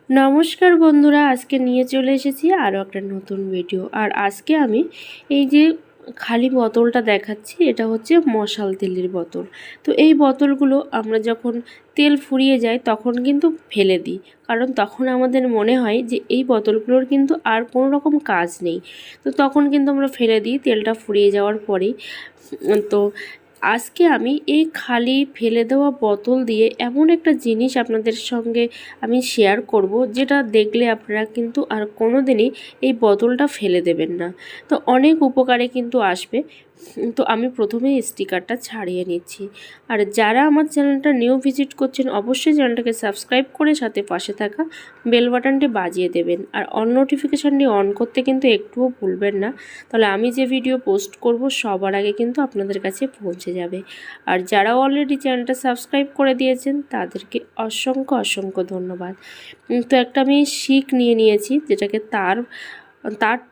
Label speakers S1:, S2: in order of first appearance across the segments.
S1: নমস্কার বন্ধুরা, আজকে নিয়ে চলে এসেছি আরও একটা নতুন ভিডিও। আর আজকে আমি এই যে খালি বোতলটা দেখাচ্ছি, এটা হচ্ছে মশাল তেলের বোতল। তো এই বোতলগুলো আমরা যখন তেল ফুরিয়ে যায় তখন কিন্তু ফেলে দিই, কারণ তখন আমাদের মনে হয় যে এই বোতলগুলোর কিন্তু আর কোনো রকম কাজ নেই। তো তখন কিন্তু আমরা ফেলে দিই তেলটা ফুরিয়ে যাওয়ার পরেই। তো আজকে আমি এই খালি ফেলে দেওয়া বোতল দিয়ে এমন একটা জিনিস আপনাদের সঙ্গে আমি শেয়ার করব, যেটা দেখলে আপনারা কিন্তু আর কোনো দিনই এই বোতলটা ফেলে দেবেন না। তো অনেক উপকারে কিন্তু আসবে। তো আমি প্রথমেই স্টিকারটা ছাড়িয়ে নিচ্ছি। আর যারা আমার চ্যানেলটা নিউ ভিজিট করছেন, অবশ্যই চ্যানেলটাকে সাবস্ক্রাইব করে সাথে পাশে থাকা বেল বাটনটি বাজিয়ে দেবেন। আর অল নোটিফিকেশানটি অন করতে কিন্তু একটুও ভুলবেন না, তাহলে আমি যে ভিডিও পোস্ট করব সবার আগে কিন্তু আপনাদের কাছে পৌঁছে যাবে। আর যারা অলরেডি চ্যানেলটা সাবস্ক্রাইব করে দিয়েছেন তাদেরকে অসংখ্য অসংখ্য ধন্যবাদ। তো একটা আমি শিক নিয়ে নিয়েছি, যেটাকে তার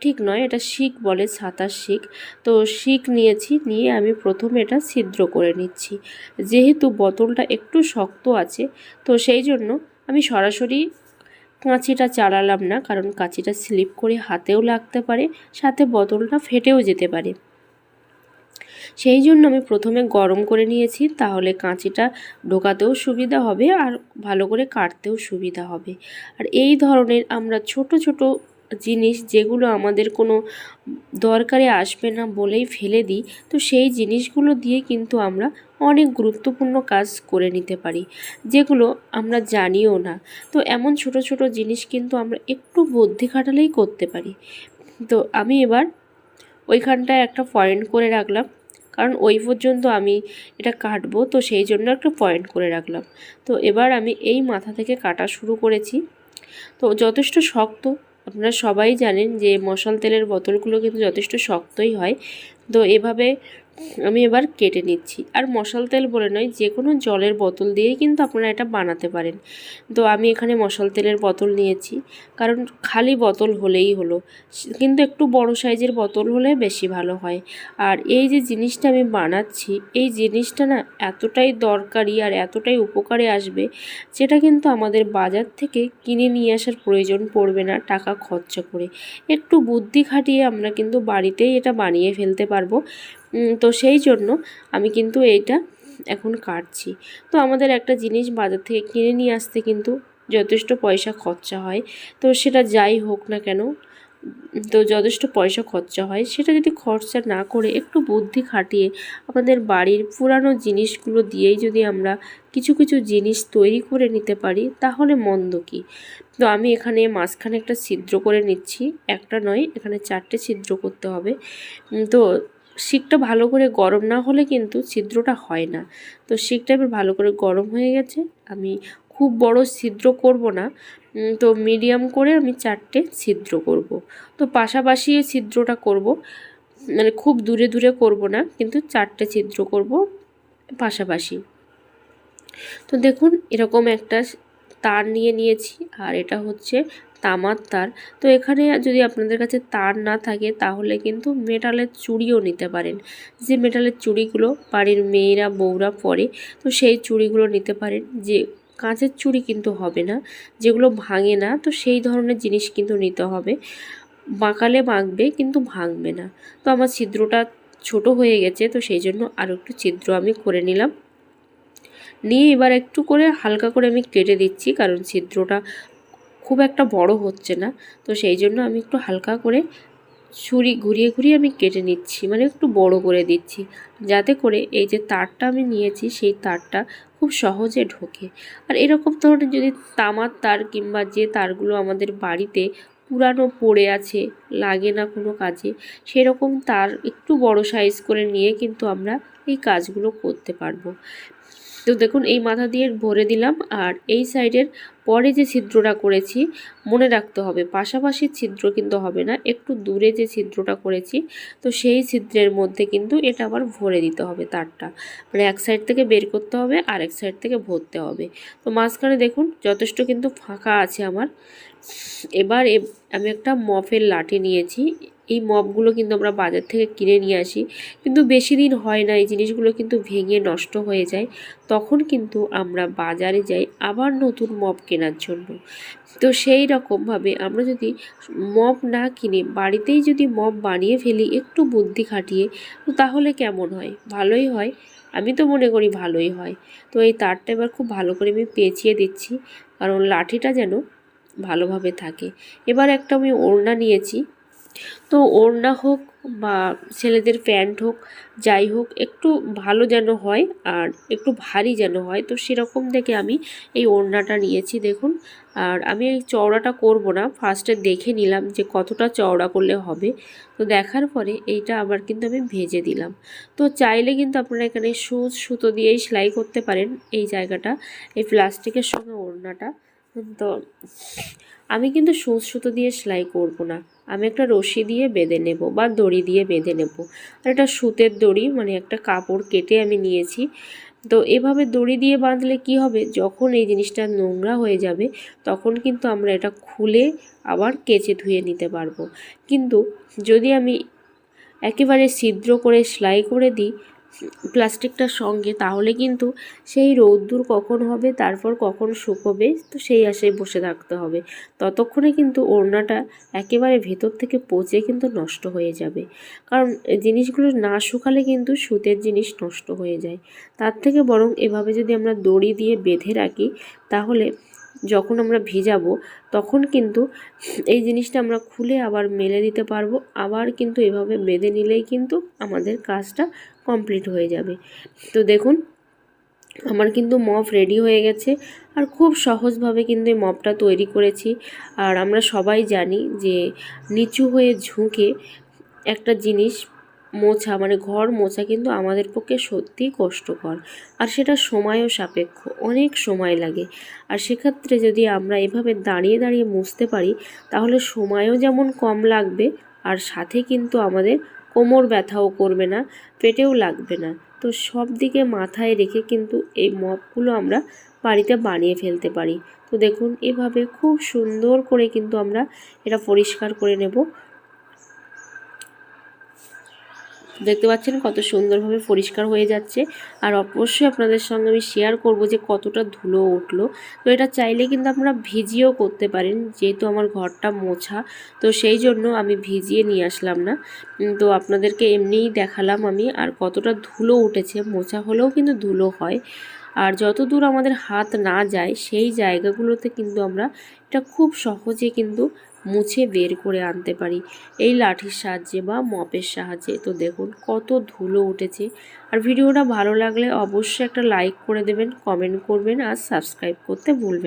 S1: ঠিক নয়, এটা শিক বলে, ছাতার শিক। তো শিক নিয়েছি, নিয়ে আমি প্রথমে এটা ছিদ্র করে নিচ্ছি। যেহেতু বোতলটা একটু শক্ত আছে, তো সেই জন্য আমি সরাসরি কাঁচিটা চালালাম না, কারণ কাঁচিটা স্লিপ করে হাতেও লাগতে পারে, সাথে বোতলটা ফেটেও যেতে পারে। সেই জন্য আমি প্রথমে গরম করে নিয়েছি, তাহলে কাঁচিটা ঢোকাতেও সুবিধা হবে আর ভালো করে কাটতেও সুবিধা হবে। আর এই ধরনের আমরা ছোট ছোট জিনিস, যেগুলো আমাদের কোনো দরকারে আসবে না বলেই ফেলে দিই, তো সেই জিনিসগুলো দিয়ে কিন্তু আমরা অনেক গুরুত্বপূর্ণ কাজ করে নিতে পারি, যেগুলো আমরা জানিও না। তো এমন ছোট ছোট জিনিস কিন্তু আমরা একটু বুদ্ধি খাটালেই করতে পারি। তো আমি এবার ওইখানটায় একটা পয়েন্ট করে রাখলাম, কারণ ওই পর্যন্ত আমি এটা কাটবো, তো সেই জন্য একটা পয়েন্ট করে রাখলাম। তো এবার আমি এই মাথা থেকে কাটা শুরু করেছি। তো যথেষ্ট শক্ত, আপনারা সবাই জানেন যে মশাল তেলের বোতলগুলো কিন্তু যথেষ্ট শক্তই হয়। তো এভাবে আমি এবার কেটে নিচ্ছি। আর মশাল তেল বলে নয়, যে কোনো জলের বোতল দিয়েই কিন্তু আপনারা এটা বানাতে পারেন। তো আমি এখানে মশাল তেলের বোতল নিয়েছি, কারণ খালি বোতল হলেই হলো, কিন্তু একটু বড় সাইজের বোতল হলে বেশি ভালো হয়। আর এই যে জিনিসটা আমি বানাচ্ছি, এই জিনিসটা না এতটাই দরকারি আর এতটাই উপকারে আসবে, যেটা কিন্তু আমাদের বাজার থেকে কিনে নিয়ে আসার প্রয়োজন পড়বে না টাকা খরচা করে। একটু বুদ্ধি খাটিয়ে আমরা কিন্তু বাড়িতেই এটা বানিয়ে ফেলতে পারবো। তো সেই জন্য আমি কিন্তু এইটা এখন কাটছি। তো আমাদের একটা জিনিস বাজার থেকে কিনে নিয়ে আসতে কিন্তু যথেষ্ট পয়সা খরচা হয়। তো সেটা যাই হোক না কেন, তো যথেষ্ট পয়সা খরচা হয়, সেটা যদি খরচা না করে একটু বুদ্ধি খাটিয়ে আমাদের বাড়ির পুরানো জিনিসগুলো দিয়েই যদি আমরা কিছু কিছু জিনিস তৈরি করে নিতে পারি, তাহলে মন্দ কি। তো আমি এখানে মাঝখানে একটা ছিদ্র করে নিচ্ছি, একটা নয়, এখানে 4টে ছিদ্র করতে হবে। তো শিকটা ভালো করে গরম না হলে কিন্তু ছিদ্রটা হয় না। তো শিকটা এবার ভালো করে গরম হয়ে গেছে। আমি খুব বড় ছিদ্র করব না, তো মিডিয়াম করে আমি 4টে ছিদ্র করব। তো পাশাপাশি এই ছিদ্রটা করব, মানে খুব দূরে দূরে করব না, কিন্তু 4টে ছিদ্র করব পাশাপাশি। তো দেখুন, এরকম একটা তার নিয়ে নিয়েছি, আর এটা হচ্ছে তামার তার। তো এখানে যদি আপনাদের কাছে তার না থাকে, তাহলে কিন্তু মেটালের চুড়িও নিতে পারেন। যে মেটালের চুড়িগুলো বাড়ির মেয়েরা বউরা পরে, তো সেই চুড়িগুলো নিতে পারেন। যে কাঁচের চুড়ি কিন্তু হবে না, যেগুলো ভাঙে না, তো সেই ধরনের জিনিস কিন্তু নিতে হবে। বাঁকালে বাঁকবে কিন্তু ভাঙবে না। তো আমার ছিদ্রটা ছোট হয়ে গেছে, তো সেই জন্য আরও একটু ছিদ্র আমি করে নিলাম। নিয়ে এবার একটু করে হালকা করে আমি কেটে দিচ্ছি, কারণ ছিদ্রটা খুব একটা বড় হচ্ছে না। তো সেই জন্য আমি একটু হালকা করে ছুরি ঘুরিয়ে ঘুরিয়ে আমি কেটে নিচ্ছি, মানে একটু বড় করে দিচ্ছি, যাতে করে এই যে তারটা আমি নিয়েছি সেই তারটা খুব সহজে ঢোকে। আর এরকম ধরনের যদি তামার তার কিংবা যে তারগুলো আমাদের বাড়িতে পুরানো পড়ে আছে, লাগে না কোনো কাজে, সেরকম তার একটু বড় সাইজ করে নিয়ে কিন্তু আমরা এই কাজগুলো করতে পারবো। তো দেখুন, এই মাথা দিয়ে ভরে দিলাম। আর এই সাইডের পরে যে ছিদ্রটা করেছি, মনে রাখতে হবে পাশাপাশি ছিদ্র কিন্তু হবে না, একটু দূরে যে ছিদ্রটা করেছি, তো সেই ছিদ্রের মধ্যে কিন্তু এটা আবার ভরে দিতে হবে তারটা, মানে এক সাইড থেকে বের করতে হবে আর এক সাইড থেকে ভরতে হবে। তো মাঝখানে দেখুন যথেষ্ট কিন্তু ফাঁকা আছে আমার। এবার আমি একটা মফের লাঠি নিয়েছি, এই মপগুলো কিন্তু আমরা বাজার থেকে কিনে নিয়ে আসি, কিন্তু বেশি দিন হয় না, এই জিনিসগুলো কিন্তু ভেঙে নষ্ট হয়ে যায়। তখন কিন্তু আমরা বাজারে যাই আবার নতুন মপ কেনার জন্য। তো সেই রকমভাবে আমরা যদি মপ না কিনে বাড়িতেই যদি মপ বানিয়ে ফেলি একটু বুদ্ধি খাটিয়ে, তো তাহলে কেমন হয়? ভালোই হয়, আমি তো মনে করি ভালোই হয়। তো এই তারটা এবার খুব ভালো করে আমি পেঁচিয়ে দিচ্ছি, কারণ লাঠিটা যেন ভালোভাবে থাকে। এবার একটা আমি ওড়না নিয়েছি, তো ওড়না হোক বা ছেলেদের প্যান্ট হোক, যাই হোক একটু ভালো যেন হয় আর একটু ভারী যেন হয়, তো সেরকম দেখে আমি এই ওড়নাটা নিয়েছি দেখুন। আর আমি এই চওড়াটা করব না, ফার্স্টে দেখে নিলাম যে কতটা চওড়া করলে হবে। তো দেখার পরে এইটা আবার কিন্তু আমি ভেজে দিলাম। তো চাইলে কিন্তু আপনারা এখানে সুচ সুতো দিয়েই সেলাই করতে পারেন এই জায়গাটা, এই প্লাস্টিকের সঙ্গে ওড়নাটা। তো আমি কিন্তু সুচ সুতো দিয়ে সেলাই করব না, আমি একটা রশি দিয়ে বেঁধে নেব বা দড়ি দিয়ে বেঁধে নেব। আর এটা সুতের দড়ি, মানে একটা কাপড় কেটে আমি নিয়েছি। তো এভাবে দড়ি দিয়ে বাঁধলে কি হবে, যখন এই জিনিসটা নোংরা হয়ে যাবে তখন কিন্তু আমরা এটা খুলে আবার কেচে ধুয়ে নিতে পারবো। কিন্তু যদি আমি একেবারে ছিদ্র করে সেলাই করে দিই প্লাস্টিকটার সঙ্গে, তাহলে কিন্তু সেই রৌদ্দুর কখন হবে তারপর কখন শুকোবে, তো সেই আশায় বসে থাকতে হবে। ততক্ষণে কিন্তু ওড়নাটা একেবারে ভেতর থেকে পচে কিন্তু নষ্ট হয়ে যাবে, কারণ জিনিসগুলো না শুকালে কিন্তু সুতের জিনিস নষ্ট হয়ে যায়। তার থেকে বরং এভাবে যদি আমরা দড়ি দিয়ে বেঁধে রাখি, তাহলে যখন আমরা ভিজাবো তখন কিন্তু এই জিনিসটা আমরা খুলে আবার মেলে দিতে পারবো। আবার কিন্তু এভাবে বেঁধে নিলেই কিন্তু আমাদের কাজটা কমপ্লিট হয়ে যাবে। তো দেখুন আমার কিন্তু মপ রেডি হয়ে গেছে, আর খুব সহজভাবে কিন্তু এই মপটা তৈরি করেছি। আর আমরা সবাই জানি যে নিচু হয়ে ঝুঁকে একটা জিনিস মোছা, মানে ঘর মোছা কিন্তু আমাদের পক্ষে সত্যিই কষ্টকর, আর সেটা সময়ও সাপেক্ষ, অনেক সময় লাগে। আর সেক্ষেত্রে যদি আমরা এভাবে দাঁড়িয়ে দাঁড়িয়ে মুছতে পারি, তাহলে সময়ও যেমন কম লাগবে, আর সাথে কিন্তু আমাদের কোমর ব্যথাও করবে না, পেটেও লাগবে না। তো সব দিকে মাথায় রেখে কিন্তু এই মপগুলো আমরা বাড়িতে বানিয়ে ফেলতে পারি। তো দেখুন এভাবে খুব সুন্দর করে কিন্তু আমরা এটা পরিষ্কার করে নেব। দেখতে পাচ্ছেন কত সুন্দরভাবে পরিষ্কার হয়ে যাচ্ছে। আর অবশ্যই আপনাদের সঙ্গে আমি শেয়ার করব যে কতটা ধুলো উঠলো। তো এটা চাইলে কিন্তু আপনারা ভিজিয়েও করতে পারেন, যেহেতু আমার ঘরটা মোছা, তো সেই জন্য আমি ভিজিয়ে নিয়ে আসলাম না। তো আপনাদেরকে এমনিই দেখালাম আমি। আর কতটা ধুলো উঠেছে, মোছা হলেও কিন্তু ধুলো হয়। আর যত দূর আমাদের হাত না যায় সেই জায়গাগুলোতে কিন্তু আমরা এটা খুব সহজে কিন্তু মুছে বের করে আনতে পারি এই লাঠির সাহায্যে বা মপের সাহায্যে। তো দেখুন কত ধুলো উঠেছে। আর ভিডিওটা ভালো লাগলে অবশ্যই একটা লাইক করে দেবেন, কমেন্ট করবেন আর সাবস্ক্রাইব করতে ভুলবেন না।